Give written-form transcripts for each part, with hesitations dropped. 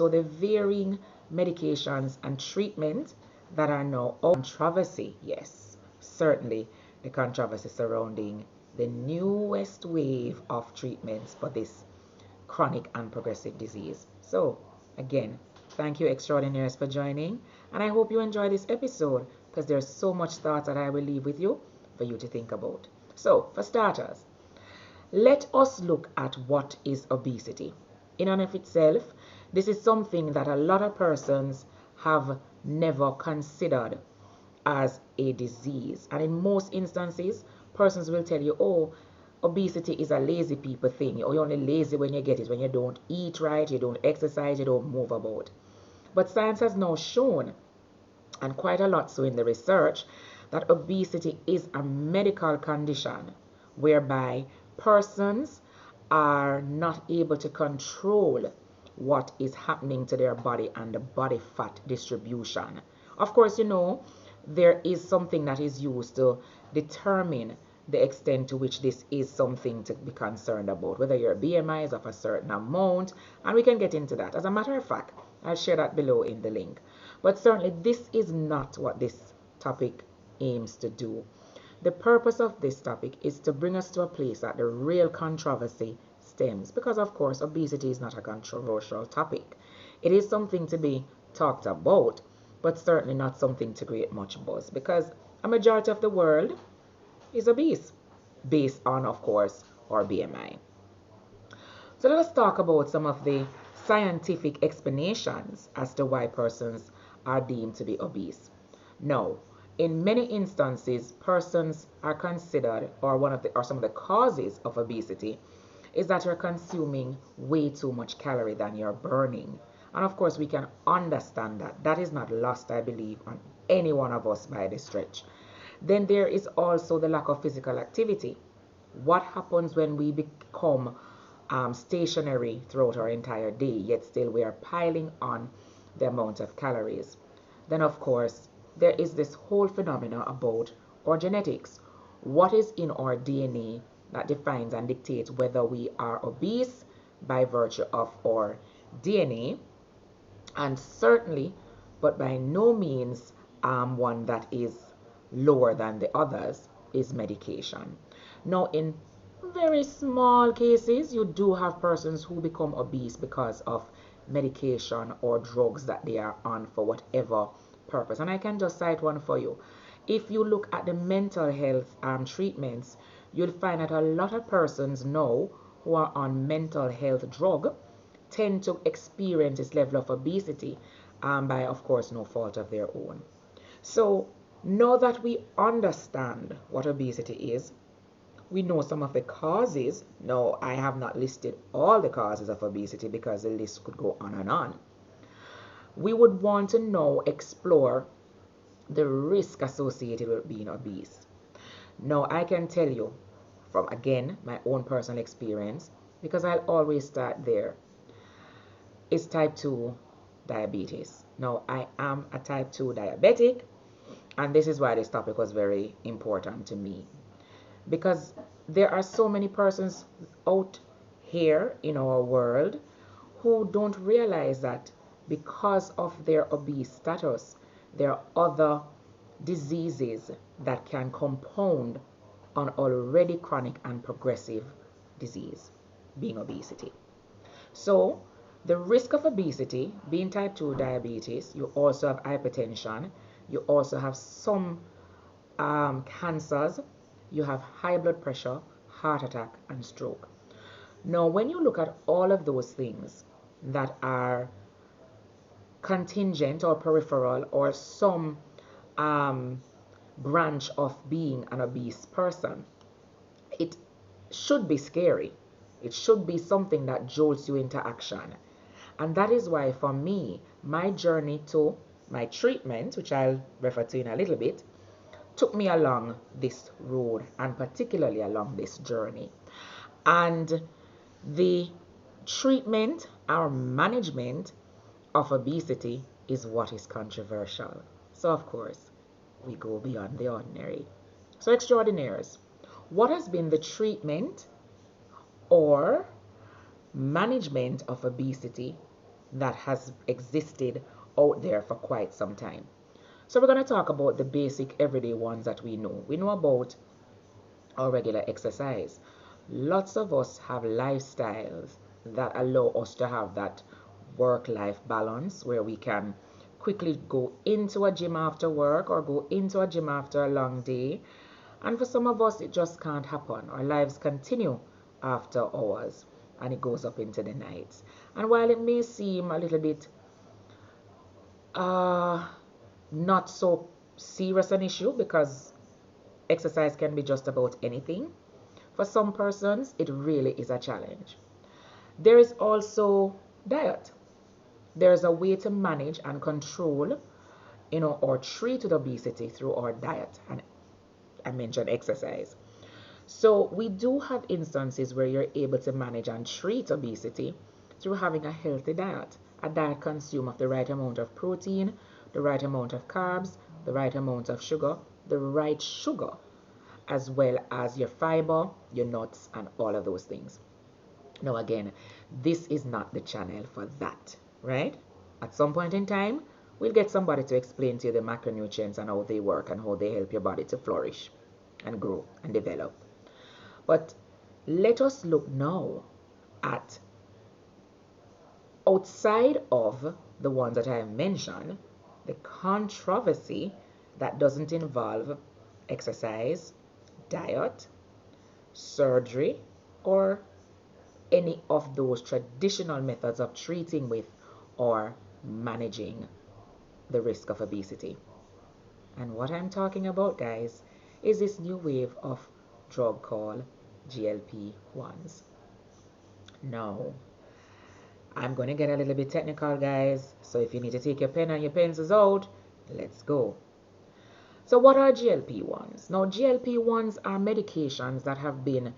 So the varying medications and treatment that are now controversy, yes, certainly the controversy surrounding the newest wave of treatments for this chronic and progressive disease. So again, thank you extraordinaires for joining, and I hope you enjoy this episode because there's so much thoughts that I will leave with you for you to think about. So for starters, let us look at what is obesity. In and of itself, this is something that a lot of persons have never considered as a disease. And in most instances, persons will tell you, oh, obesity is a lazy people thing. Or you're only lazy when you get it, when you don't eat right, you don't exercise, you don't move about. But science has now shown, and quite a lot so in the research, that obesity is a medical condition whereby persons are not able to control what is happening to their body and the body fat distribution. Of course, there is something that is used to determine the extent to which this is something to be concerned about, whether your BMI is of a certain amount, and we can get into that. As a matter of fact, I'll share that below in the link. But certainly this is not what this topic aims to do. The purpose of this topic is to bring us to a place that the real controversy stems, because of course obesity is not a controversial topic. It is something to be talked about, but certainly not something to create much buzz, because a majority of the world is obese based on, of course, our BMI. So let us talk about some of the scientific explanations as to why persons are deemed to be obese. Now, in many instances, persons are considered, or some of the causes of obesity is that you're consuming way too much calorie than you're burning. And of course, we can understand that. That is not lost, I believe, on any one of us by the stretch. Then there is also the lack of physical activity. What happens when we become stationary throughout our entire day, yet still we are piling on the amount of calories? Then, of course, there is this whole phenomena about our genetics. What is in our DNA that defines and dictates whether we are obese by virtue of our DNA, and certainly, but by no means one that is lower than the others, is medication. Now, in very small cases, you do have persons who become obese because of medication or drugs that they are on for whatever purpose. And I can just cite one for you. If you look at the mental health treatments, you'll find that a lot of persons now who are on mental health drug tend to experience this level of obesity by, of course, no fault of their own. So now that we understand what obesity is, we know some of the causes. Now, I have not listed all the causes of obesity because the list could go on and on. We would want to now explore the risk associated with being obese. Now, I can tell you from, again, my own personal experience, because I'll always start there, is type 2 diabetes. Now, I am a type 2 diabetic, and this is why this topic was very important to me, because there are so many persons out here in our world who don't realize that because of their obese status, there are other diseases that can compound on already chronic and progressive disease, being obesity. So the risk of obesity, being type 2 diabetes, you also have hypertension, you also have some cancers, you have high blood pressure, heart attack, and stroke. Now, when you look at all of those things that are contingent or peripheral or some branch of being an obese person, it should be scary. It should be something that jolts you into action. And that is why, for me, my journey to my treatment, which I'll refer to in a little bit, took me along this road and particularly along this journey. And the treatment or management of obesity is what is controversial. So, of course, we go beyond the ordinary. So, extraordinaires, what has been the treatment or management of obesity that has existed out there for quite some time. So we're going to talk about the basic everyday ones that we know. We know about our regular exercise. Lots of us have lifestyles that allow us to have that work-life balance where we can quickly go into a gym after work or go into a gym after a long day. And for some of us, it just can't happen. Our lives continue after hours and it goes up into the nights. And while it may seem a little bit not so serious an issue because exercise can be just about anything, for some persons, it really is a challenge. There is also diet. There's a way to manage and control, or treat with obesity through our diet. And I mentioned exercise. So we do have instances where you're able to manage and treat obesity through having a healthy diet. A diet consumes of the right amount of protein, the right amount of carbs, the right amount of sugar, the right sugar, as well as your fiber, your nuts, and all of those things. Now again, this is not the channel for that, right? At some point in time, we'll get somebody to explain to you the macronutrients and how they work and how they help your body to flourish and grow and develop. But let us look now at outside of the ones that I have mentioned, the controversy that doesn't involve exercise, diet, surgery, or any of those traditional methods of treating with or managing the risk of obesity. And what I'm talking about, guys, is this new wave of drug called GLP-1s. Now, I'm going to get a little bit technical, guys, so if you need to take your pen and your pencils out, let's go. So what are GLP-1s? Now, GLP-1s are medications that have been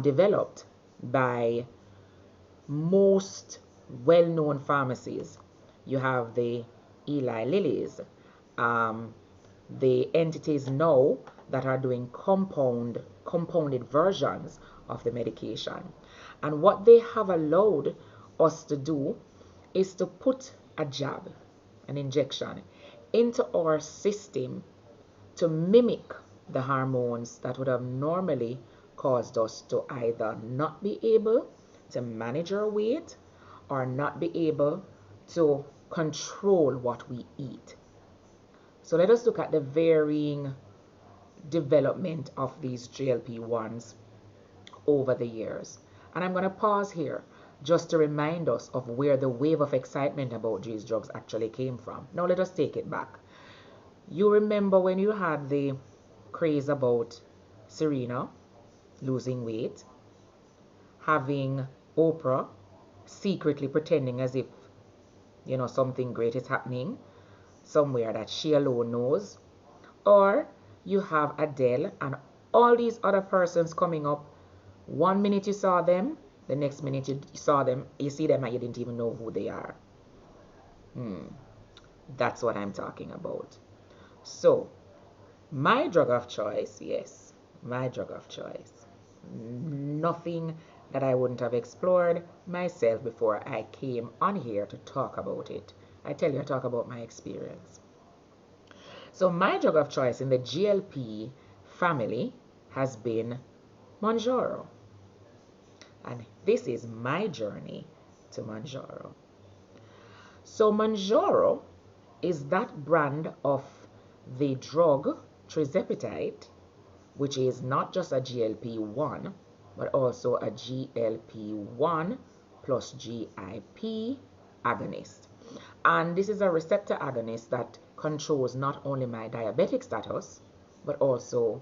developed by most well-known pharmacies. You have the Eli Lilly's, the entities now that are doing compounded versions of the medication. And what they have allowed us to do is to put a jab, an injection, into our system to mimic the hormones that would have normally caused us to either not be able to manage our weight or not be able to control what we eat. So let us look at the varying development of these GLP-1s over the years. And I'm going to pause here just to remind us of where the wave of excitement about these drugs actually came from. Now let us take it back. You remember when you had the craze about Serena losing weight, having Oprah secretly pretending as if, something great is happening somewhere that she alone knows, or you have Adele and all these other persons coming up. One minute you saw them, the next minute you see them and you didn't even know who they are. That's what I'm talking about. So, my drug of choice, yes, my drug of choice. Nothing that I wouldn't have explored myself before I came on here to talk about it. I tell you, I talk about my experience. So my drug of choice in the GLP family has been Mounjaro. And this is my journey to Mounjaro. So Mounjaro is that brand of the drug tirzepatide, which is not just a GLP-1, but also a GLP-1 plus GIP agonist. And this is a receptor agonist that controls not only my diabetic status, but also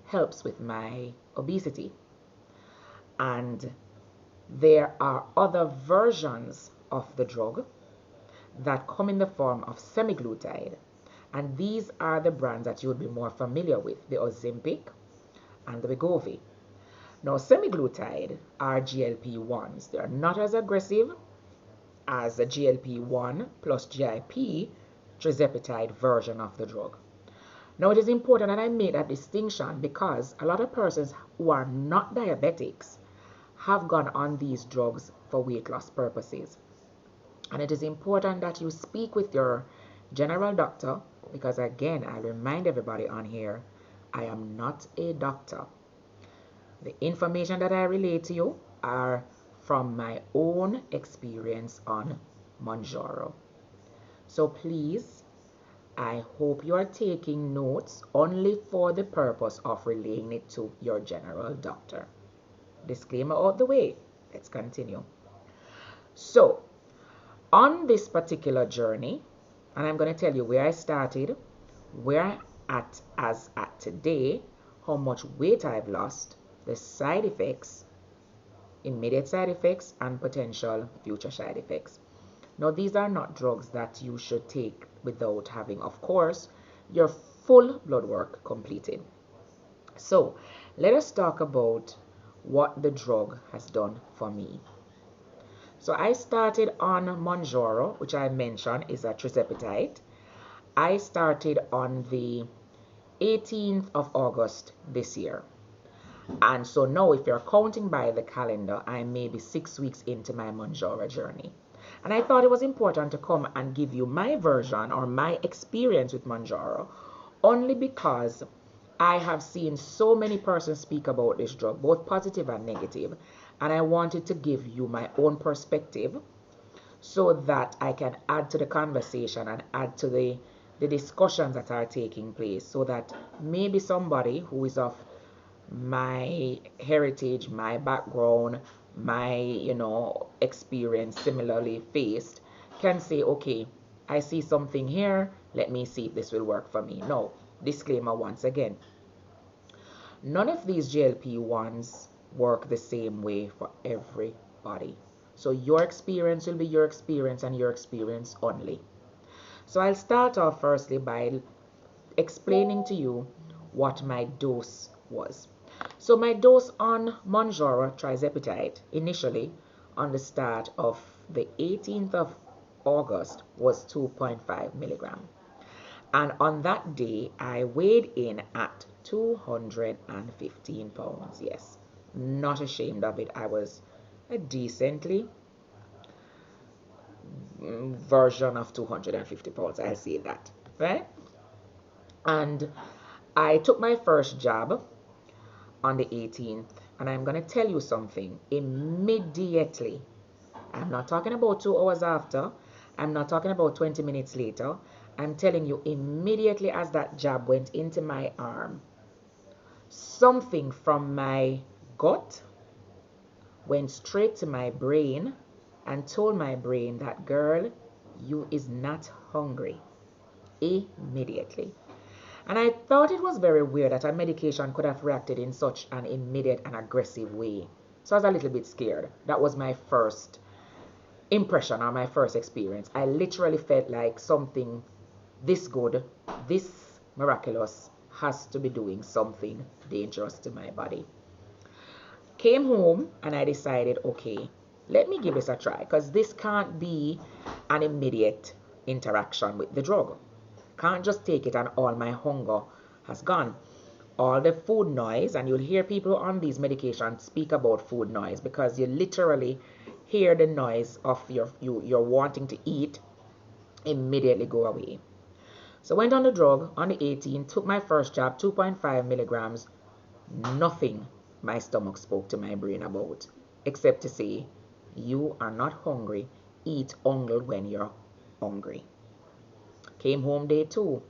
helps with my obesity. And there are other versions of the drug that come in the form of semaglutide. And these are the brands that you would be more familiar with, the Ozempic and the Wegovy. Now, semaglutide are GLP-1s. They are not as aggressive as a GLP-1 plus GIP tirzepatide version of the drug. Now, it is important that I make that distinction because a lot of persons who are not diabetics have gone on these drugs for weight loss purposes. And it is important that you speak with your general doctor, because again, I remind everybody on here, I am not a doctor. The information that I relate to you are from my own experience on Mounjaro. So please, I hope you are taking notes only for the purpose of relaying it to your general doctor. Disclaimer out the way. Let's continue. So, on this particular journey, and I'm going to tell you where I started, where I'm at as at today, how much weight I've lost, the side effects, immediate side effects, and potential future side effects. Now, these are not drugs that you should take without having, of course, your full blood work completed. So, let us talk about what the drug has done for me. So, I started on Mounjaro, which I mentioned is a tirzepatide. I started on the 18th of August this year. And so now, if you're counting by the calendar, I may be 6 weeks into my Mounjaro journey. And I thought it was important to come and give you my version or my experience with Mounjaro, only because I have seen so many persons speak about this drug, both positive and negative, and I wanted to give you my own perspective so that I can add to the conversation and add to the discussions that are taking place, so that maybe somebody who is of my heritage, my background, my experience similarly faced can say, okay, I see something here, let me see if this will work for me. No, disclaimer once again, none of these GLP-1s work the same way for everybody. So your experience will be your experience and your experience only. So I'll start off firstly by explaining to you what my dose was. So my dose on Mounjaro tirzepatide initially on the start of the 18th of August was 2.5 milligram. And on that day, I weighed in at 215 pounds. Yes, not ashamed of it. I was a decently version of 250 pounds. I'll say that, right? And I took my first jab on the 18th, and I'm going to tell you something immediately. I'm not talking about 2 hours after. I'm not talking about 20 minutes later. I'm telling you, immediately as that jab went into my arm, something from my gut went straight to my brain and told my brain that, girl, you is not hungry. Immediately. And I thought it was very weird that a medication could have reacted in such an immediate and aggressive way. So I was a little bit scared. That was my first impression or my first experience. I literally felt like something this good, this miraculous, has to be doing something dangerous to my body. Came home and I decided, okay, let me give this a try, because this can't be an immediate interaction with the drug. Can't just take it and all my hunger has gone. All the food noise, and you'll hear people on these medications speak about food noise, because you literally hear the noise of your wanting to eat immediately go away. So went on the drug on the 18th, took my first jab, 2.5 milligrams. Nothing my stomach spoke to my brain about, except to say, you are not hungry, eat only when you're hungry. Came home day 2.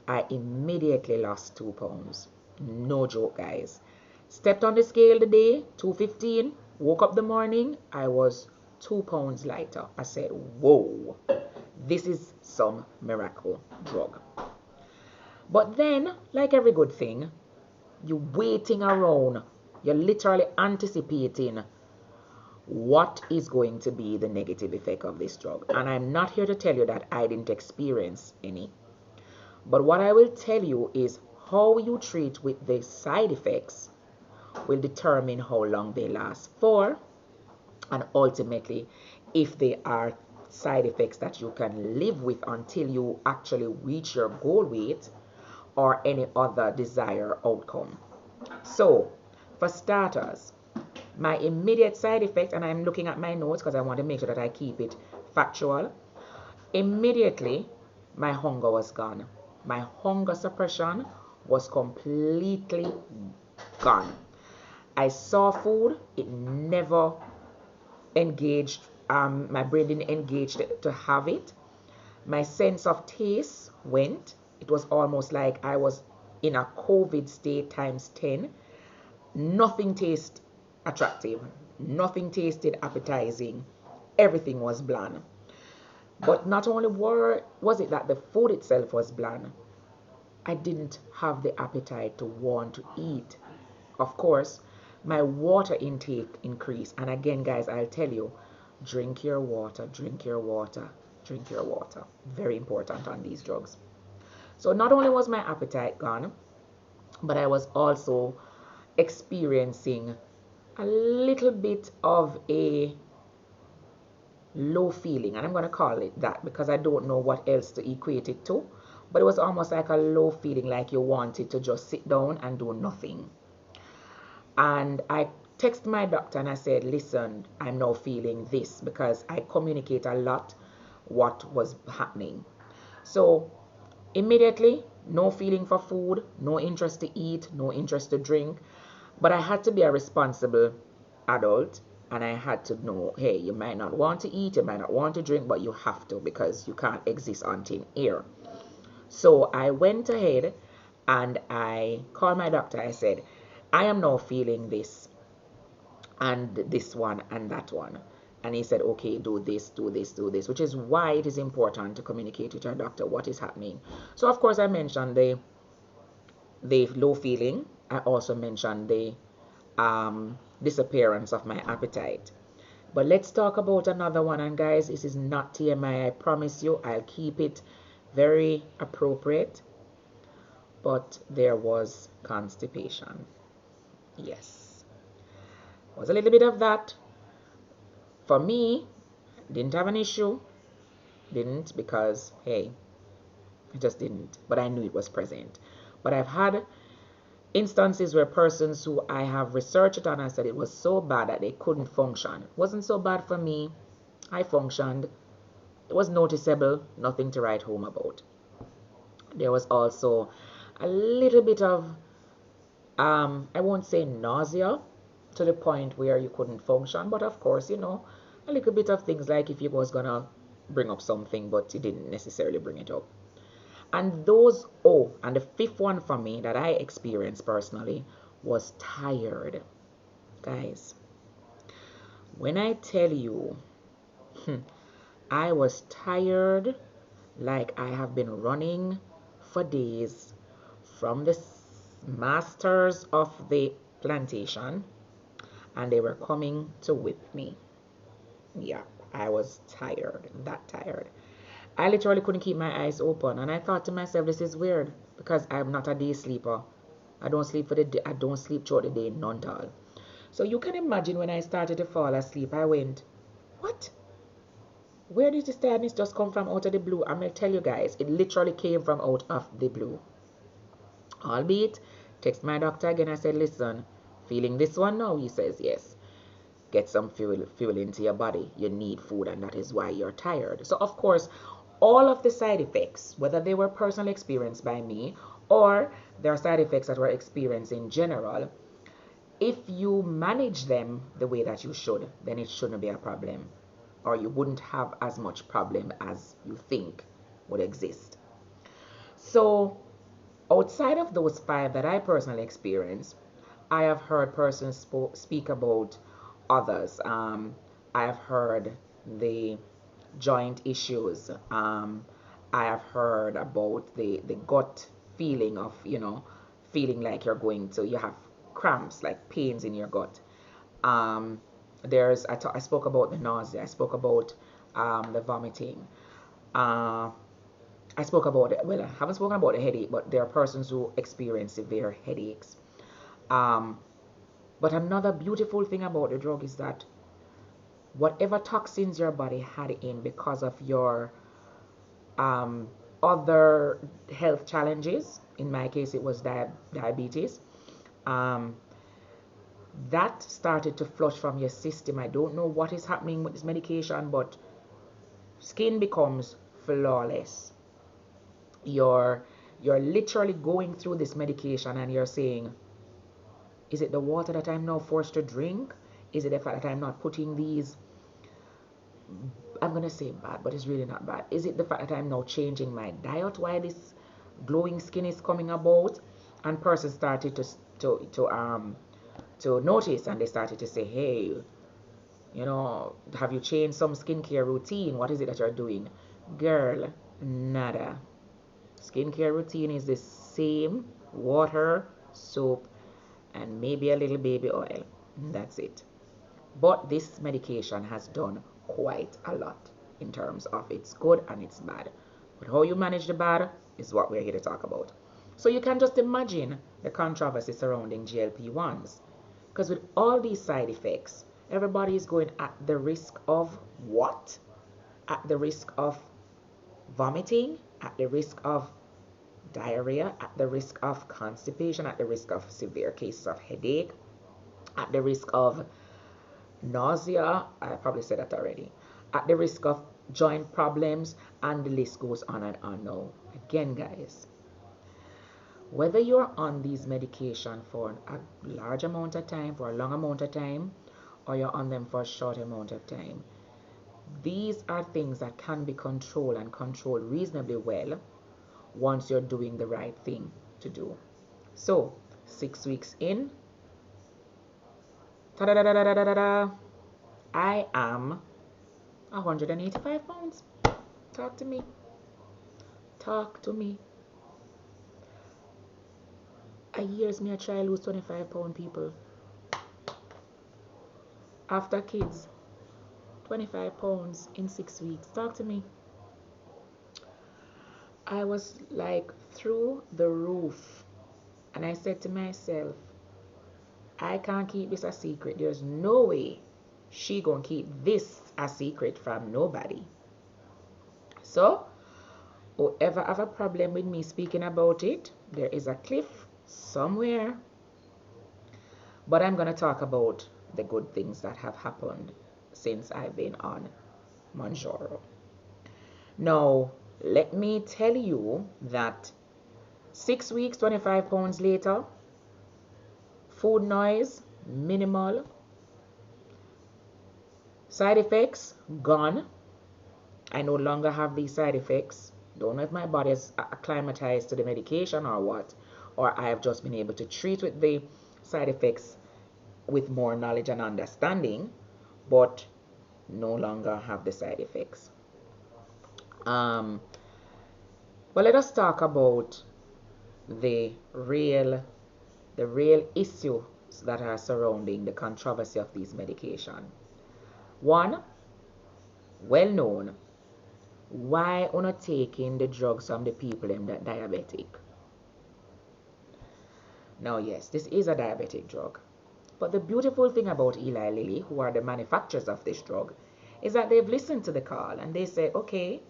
I immediately lost 2 pounds. No joke, guys. Stepped on the scale the day, 215. Woke up the morning, I was 2 pounds lighter. I said, whoa, this is some miracle drug. But then, like every good thing, you're waiting around. You're literally anticipating what is going to be the negative effect of this drug. And I'm not here to tell you that I didn't experience any. But what I will tell you is how you treat with the side effects will determine how long they last for, and ultimately if they are side effects that you can live with until you actually reach your goal weight or any other desired outcome. So, for starters, my immediate side effect, and I'm looking at my notes because I want to make sure that I keep it factual. Immediately, my hunger was gone. My hunger suppression was completely gone. I saw food, it never engaged, my brain didn't engage to have it. My sense of taste went. It was almost like I was in a COVID state times 10. Nothing tasted attractive. Nothing tasted appetizing. Everything was bland. But not only was it that the food itself was bland, I didn't have the appetite to want to eat. Of course, my water intake increased. And again, guys, I'll tell you, drink your water, drink your water, drink your water. Very important on these drugs. So not only was my appetite gone, but I was also experiencing a little bit of a low feeling, and I'm going to call it that because I don't know what else to equate it to, but it was almost like a low feeling, like you wanted to just sit down and do nothing. And I texted my doctor and I said, listen, I'm now feeling this, because I communicate a lot what was happening. So immediately, no feeling for food, no interest to eat, no interest to drink. But I had to be a responsible adult, and I had to know, hey, you might not want to eat, you might not want to drink, but you have to, because you can't exist on thin air. So I went ahead and I called my doctor. I said, I am now feeling this and this one and that one. And he said, okay, do this, do this, do this, which is why it is important to communicate with your doctor what is happening. So of course I mentioned the low feeling. I also mentioned the disappearance of my appetite. But let's talk about another one. And guys, this is not TMI. I promise you, I'll keep it very appropriate. But there was constipation. Yes, was a little bit of that. For me, didn't have an issue. Didn't, because hey, I just didn't. But I knew it was present. But I've had instances where persons who I have researched on, I said it was so bad that they couldn't function. It wasn't so bad for me. I functioned. It was noticeable, nothing to write home about. There was also a little bit of, I won't say nausea to the point where you couldn't function, but of course, a little bit of things like if you was gonna bring up something, but you didn't necessarily bring it up. And and the fifth one for me that I experienced personally was tired. Guys, when I tell you, I was tired like I have been running for days from the masters of the plantation, and they were coming to whip me. Yeah, I was tired, that tired. I literally couldn't keep my eyes open, and I thought to myself, this is weird, because I'm not a day sleeper. I don't sleep for the day. I don't sleep throughout the day, none at all. So you can imagine when I started to fall asleep, I went, what? Where did this tiredness just come from out of the blue? I'm going to tell you guys, it literally came from out of the blue. Albeit, text my doctor again. I said, listen, feeling this one now? He says, yes. Get some fuel into your body. You need food, and that is why you're tired. So, of course, all of the side effects, whether they were personally experienced by me or there are side effects that were experienced in general, if you manage them the way that you should, then it shouldn't be a problem, or you wouldn't have as much problem as you think would exist. So outside of those five that I personally experienced, I have heard persons speak about others. I have heard the joint issues. I have heard about the gut feeling of, feeling like you have cramps, like pains in your gut. Um, I spoke about the nausea. I spoke about the vomiting. Uh, I spoke about it. Well, I haven't spoken about the headache, but there are persons who experience severe headaches. Um, but another beautiful thing about the drug is that whatever toxins your body had in because of your um, other health challenges, in my case it was diabetes, um, that started to flush from your system. I don't know what is happening with this medication, but Skin becomes flawless. You're literally going through this medication and you're saying, is it the water that I'm now forced to drink? Is it the fact that I'm not putting these, I'm going to say bad, but it's really not bad. Is it the fact that I'm now changing my diet? Why this glowing skin is coming about? And persons started to notice, and they started to say, hey, you know, have you changed some skincare routine? What is it that you're doing? Girl, nada. Skincare routine is the same: water, soap, and maybe a little baby oil. That's it. But this medication has done quite a lot in terms of its good and its bad. But how you manage the bad is what we're here to talk about. So you can just imagine the controversy surrounding GLP-1s. Because with all these side effects, everybody is going at the risk of what? At the risk of vomiting, at the risk of diarrhea, at the risk of constipation, at the risk of severe cases of headache, at the risk of nausea, I probably said that already, at the risk of joint problems, and the list goes on and on. Now, again, guys, whether you're on these medication for a large amount of time, for a long amount of time, or you're on them for a short amount of time, these are things that can be controlled and controlled reasonably well once you're doing the right thing to do. So, 6 weeks in, I am 185 pounds. Talk to me. Talk to me. A year's me a try lose 25 pound, people. After kids, 25 pounds in 6 weeks. Talk to me. I was like through the roof. And I said to myself, I can't keep this a secret. There's no way she gonna keep this a secret from nobody. So, whoever have a problem with me speaking about it, there is a cliff somewhere. But I'm gonna talk about the good things that have happened since I've been on Mounjaro. Now, let me tell you that 6 weeks, 25 pounds later, food noise, minimal. Side effects, gone. I no longer have these side effects. Don't know if my body is acclimatized to the medication or what, or I have just been able to treat with the side effects with more knowledge and understanding, but no longer have the side effects. But let us talk about the real issues that are surrounding the controversy of these medication. One, well known, why are not taking the drugs from the people that diabetic? Now, yes, this is a diabetic drug. But the beautiful thing about Eli Lilly, who are the manufacturers of this drug, is that they've listened to the call and they say, okay,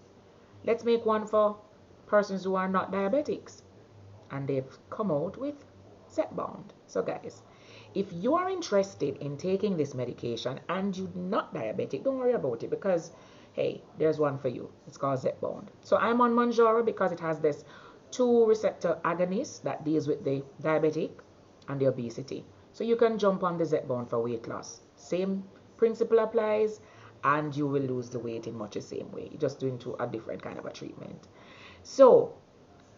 let's make one for persons who are not diabetics. And they've come out with Zepbound. So guys, if you are interested in taking this medication and you're not diabetic, don't worry about it, because hey, there's one for you. It's called Zepbound. So I'm on Mounjaro because it has this 2 receptor agonist that deals with the diabetic and the obesity. So you can jump on the Zepbound for weight loss. Same principle applies, and you will lose the weight in much the same way. You're just doing a different kind of a treatment. So,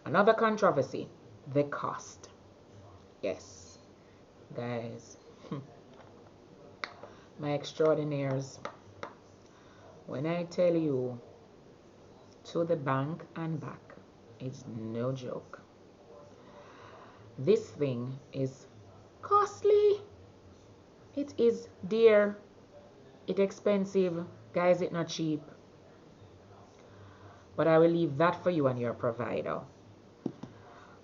another controversy, the cost. Yes, guys, my extraordinaires, when I tell you to the bank and back, it's no joke. This thing is costly. It is dear. It's expensive. Guys, it's not cheap. But I will leave that for you and your provider.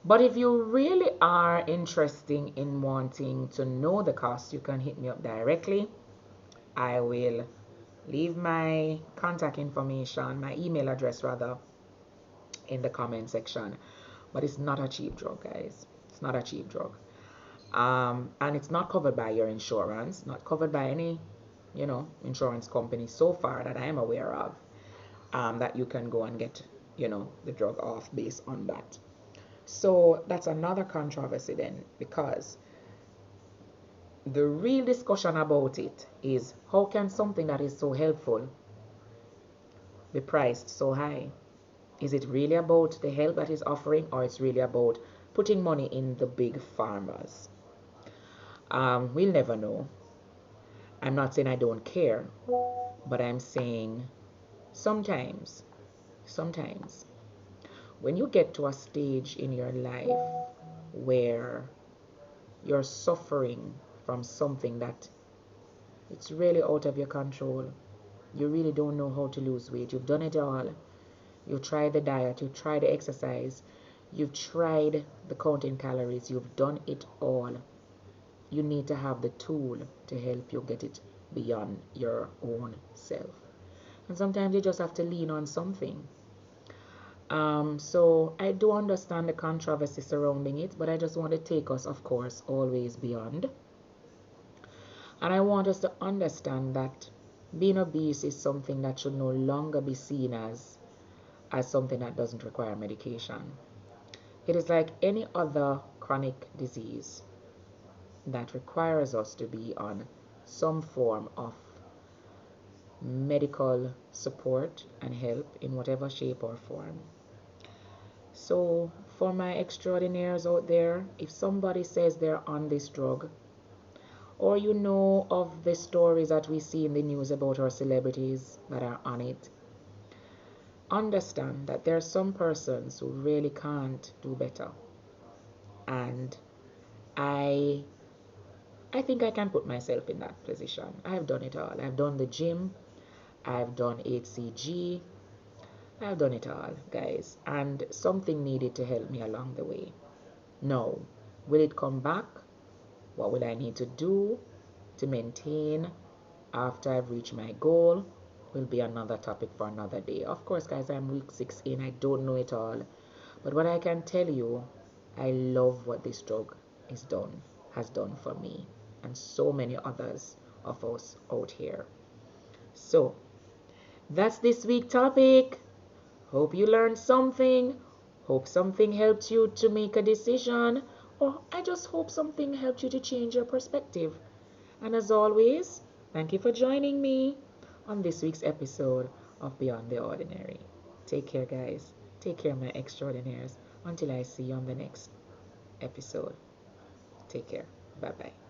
But if you really are interested in wanting to know the cost, you can hit me up directly. I will leave my contact information, my email address rather, in the comment section. But it's not a cheap drug, guys. It's not a cheap drug. And it's not covered by your insurance, not covered by any, insurance company so far that I am aware of. that you can go and get, the drug off based on that. So that's another controversy then, because the real discussion about it is, how can something that is so helpful be priced so high? Is it really about the help that is offering, or it's really about putting money in the big farmers? We'll never know. I'm not saying I don't care, but I'm saying sometimes, sometimes, when you get to a stage in your life where you're suffering from something that it's really out of your control, you really don't know how to lose weight, you've done it all, you've tried the diet, you've tried the exercise, you've tried the counting calories, you've done it all, you need to have the tool to help you get it beyond your own self. And sometimes you just have to lean on something. So I do understand the controversy surrounding it, but I just want to take us, of course, always beyond. And I want us to understand that being obese is something that should no longer be seen as something that doesn't require medication. It is like any other chronic disease that requires us to be on some form of medical support and help in whatever shape or form. So for my extraordinaires out there, if somebody says they're on this drug, or you know of the stories that we see in the news about our celebrities that are on it, understand that there are some persons who really can't do better. And I I think I can put myself in that position. I've done it all. I've done the gym, I've done HCG, I've done it all, guys. And something needed to help me along the way. Now, will it come back? What will I need to do to maintain after I've reached my goal? Will be another topic for another day. Of course, guys, I'm week 6 in. I don't know it all. But what I can tell you, I love what this drug has done for me, and so many others of us out here. So, that's this week's topic. Hope you learned something. Hope something helped you to make a decision. Or I just hope something helped you to change your perspective. And as always, thank you for joining me on this week's episode of Beyond the Ordinary. Take care, guys. Take care, my extraordinaires. Until I see you on the next episode. Take care. Bye bye.